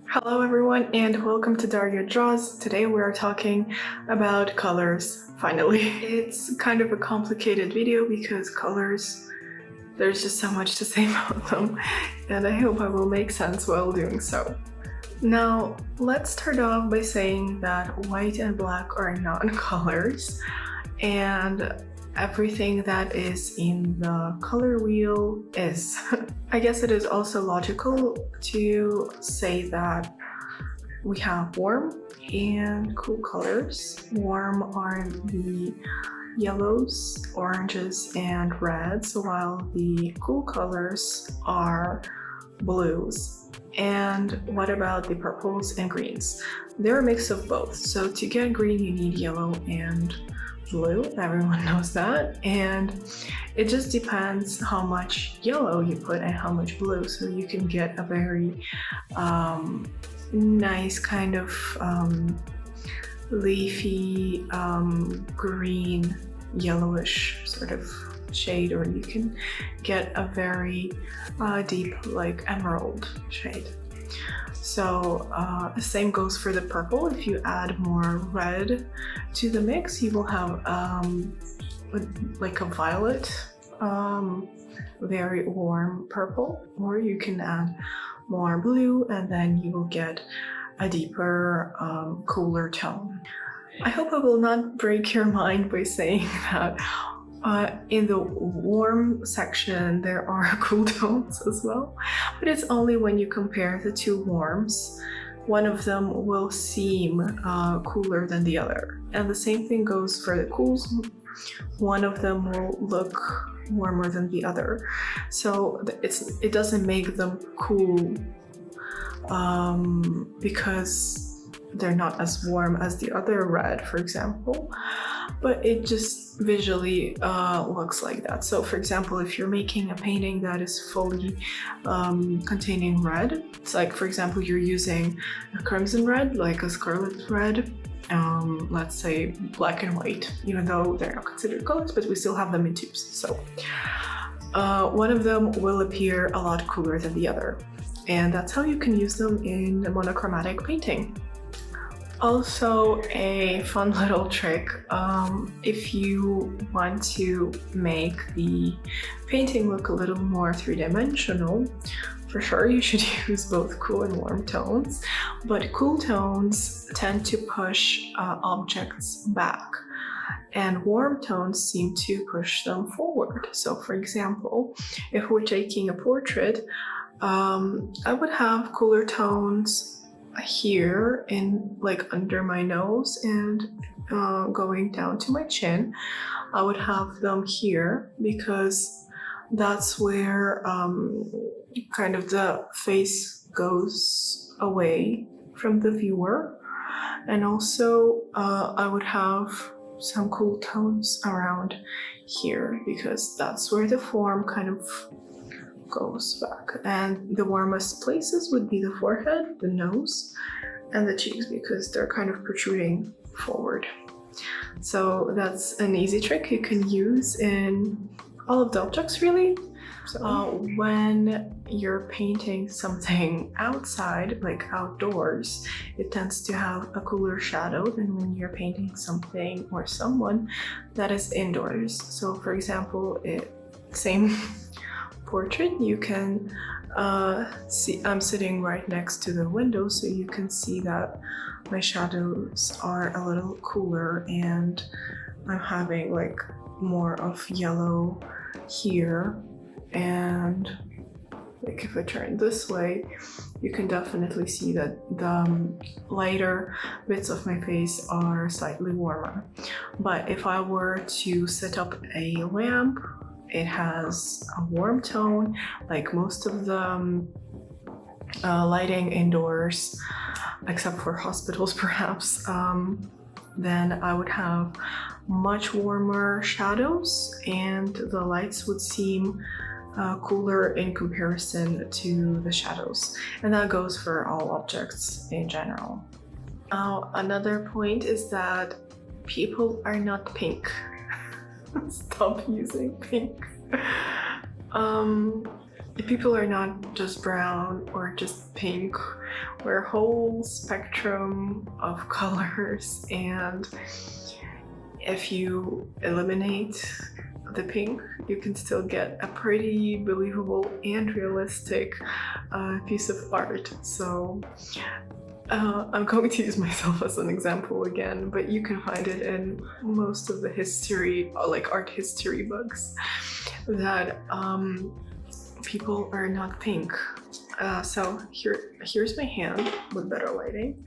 Hello everyone and welcome to Daria Draws. Today we are talking about colors, finally. It's kind of a complicated video because colors, there's just so much to say about them, and I hope I will make sense while doing so. Now, let's start off by saying that white and black are non-colors, and everything that is in the color wheel is. I guess it is also logical to say that we have warm and cool colors. Warm are the yellows, oranges, and reds, while the cool colors are blues. And what about the purples and greens? They're a mix of both. So to get green, you need yellow and blue. Everyone knows that. And it just depends how much yellow you put and how much blue. So you can get a very nice kind of leafy green yellowish sort of shade, or you can get a very deep like emerald shade. So the same goes for the purple. If you add more red to the mix, you will have like a violet, very warm purple, or you can add more blue and then you will get a deeper, cooler tone. I hope I will not break your mind by saying that in the warm section there are cool tones as well, but it's only when you compare the two warms, one of them will seem cooler than the other. And the same thing goes for the cools. One of them will look warmer than the other. So it doesn't make them cool because they're not as warm as the other red, for example, but it just visually looks like that. So for example, if you're making a painting that is fully containing red, it's like, for example, you're using a crimson red, like a scarlet red, let's say black and white, even though they're not considered colors, but we still have them in tubes. So one of them will appear a lot cooler than the other, and that's how you can use them in a monochromatic painting. Also, a fun little trick, if you want to make the painting look a little more three-dimensional, for sure you should use both cool and warm tones, but cool tones tend to push objects back, and warm tones seem to push them forward. So for example, if we're taking a portrait, I would have cooler tones here in like under my nose and going down to my chin. I would have them here because that's where kind of the face goes away from the viewer. And also I would have some cool tones around here because that's where the form kind of goes back. And the warmest places would be the forehead, the nose, and the cheeks because they're kind of protruding forward. So that's an easy trick you can use in all of the objects, really. So when you're painting something outside, like outdoors, it tends to have a cooler shadow than when you're painting something or someone that is indoors. So for example, same portrait, you can see I'm sitting right next to the window, so you can see that my shadows are a little cooler and I'm having like more of yellow here. And like if I turn this way, you can definitely see that the lighter bits of my face are slightly warmer. But if I were to set up a lamp, it has a warm tone, like most of the lighting indoors, except for hospitals perhaps, then I would have much warmer shadows and the lights would seem cooler in comparison to the shadows. And that goes for all objects in general. Now, another point is that people are not pink. Stop using pink. people are not just brown or just pink. We're a whole spectrum of colors, and if you eliminate the pink, you can still get a pretty believable and realistic piece of art. So I'm going to use myself as an example again, but you can find it in most of the history, like art history books, that people are not pink. So here's my hand with better lighting,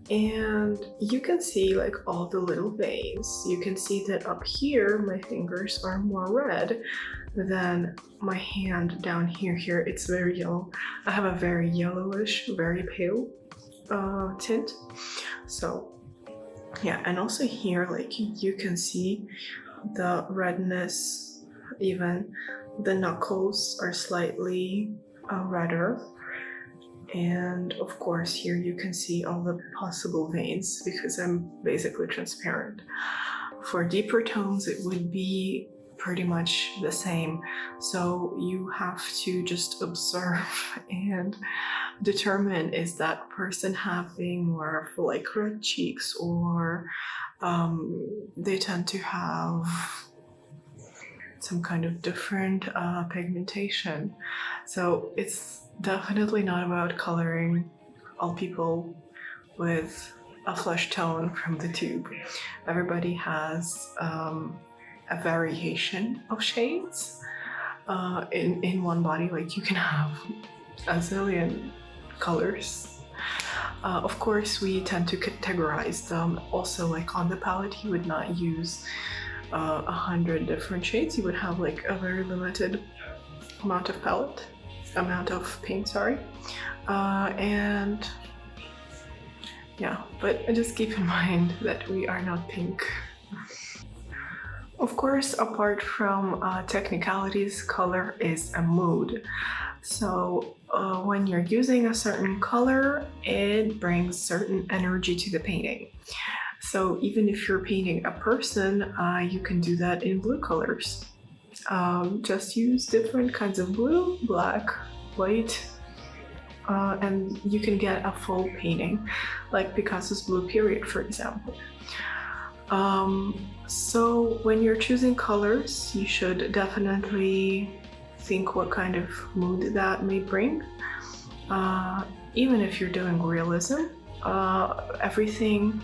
and you can see like all the little veins. You can see that up here my fingers are more red than my hand down here. Here it's very yellow. I have a very yellowish, very pale tint. So yeah, and also here, like you can see the redness. Even the knuckles are slightly redder, and of course here you can see all the possible veins because I'm basically transparent. For deeper tones it would be pretty much the same, so you have to just observe and determine, is that person having more of like red cheeks, or they tend to have some kind of different pigmentation. So it's definitely not about coloring all people with a flesh tone from the tube. Everybody has a variation of shades in one body. Like you can have a zillion colors. Of course, we tend to categorize them. Also, like on the palette, you would not use 100 different shades. You would have like a very limited amount of paint, sorry. And yeah, but just keep in mind that we are not pink. Of course, apart from technicalities, color is a mood. So when you're using a certain color, it brings certain energy to the painting. So even if you're painting a person, you can do that in blue colors. Just use different kinds of blue, black, white, and you can get a full painting, like Picasso's Blue Period, for example. So when you're choosing colors, you should definitely think what kind of mood that may bring. Even if you're doing realism, everything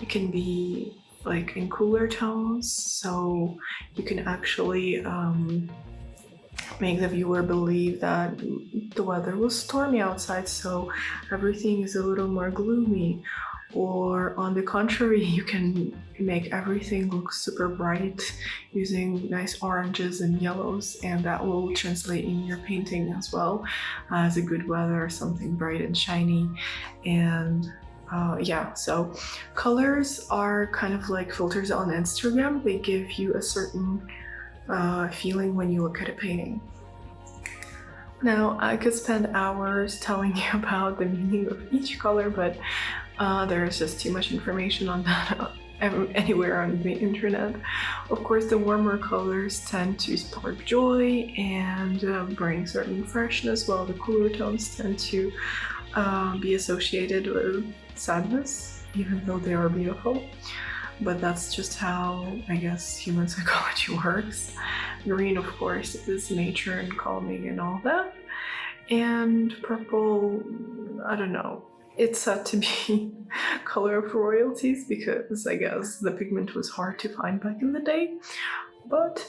can be like in cooler tones, so you can actually make the viewer believe that the weather was stormy outside, so everything is a little more gloomy. Or on the contrary, you can make everything look super bright using nice oranges and yellows, and that will translate in your painting as well as a good weather, something bright and shiny. And yeah, so colors are kind of like filters on Instagram. They give you a certain feeling when you look at a painting. Now, I could spend hours telling you about the meaning of each color, but there is just too much information on that anywhere on the internet. Of course, the warmer colors tend to spark joy and bring certain freshness, while the cooler tones tend to be associated with sadness, even though they are beautiful. But that's just how, I guess, human psychology works. Green, of course, is nature and calming and all that. And purple, I don't know. It's said to be color of royalties because I guess the pigment was hard to find back in the day. But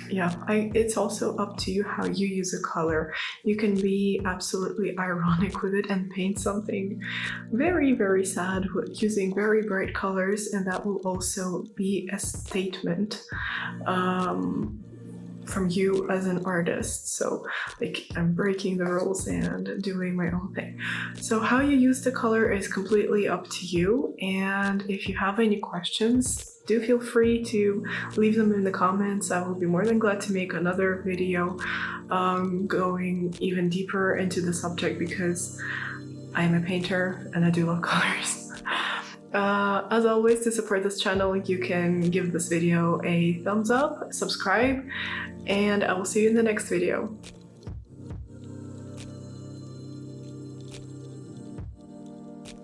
yeah, it's also up to you how you use a color. You can be absolutely ironic with it and paint something very, very sad using very bright colors, and that will also be a statement from you as an artist. So like, I'm breaking the rules and doing my own thing. So how you use the color is completely up to you, and if you have any questions, do feel free to leave them in the comments. I will be more than glad to make another video going even deeper into the subject, because I'm a painter and I do love colors. As always, to support this channel, you can give this video a thumbs up, subscribe, and I will see you in the next video.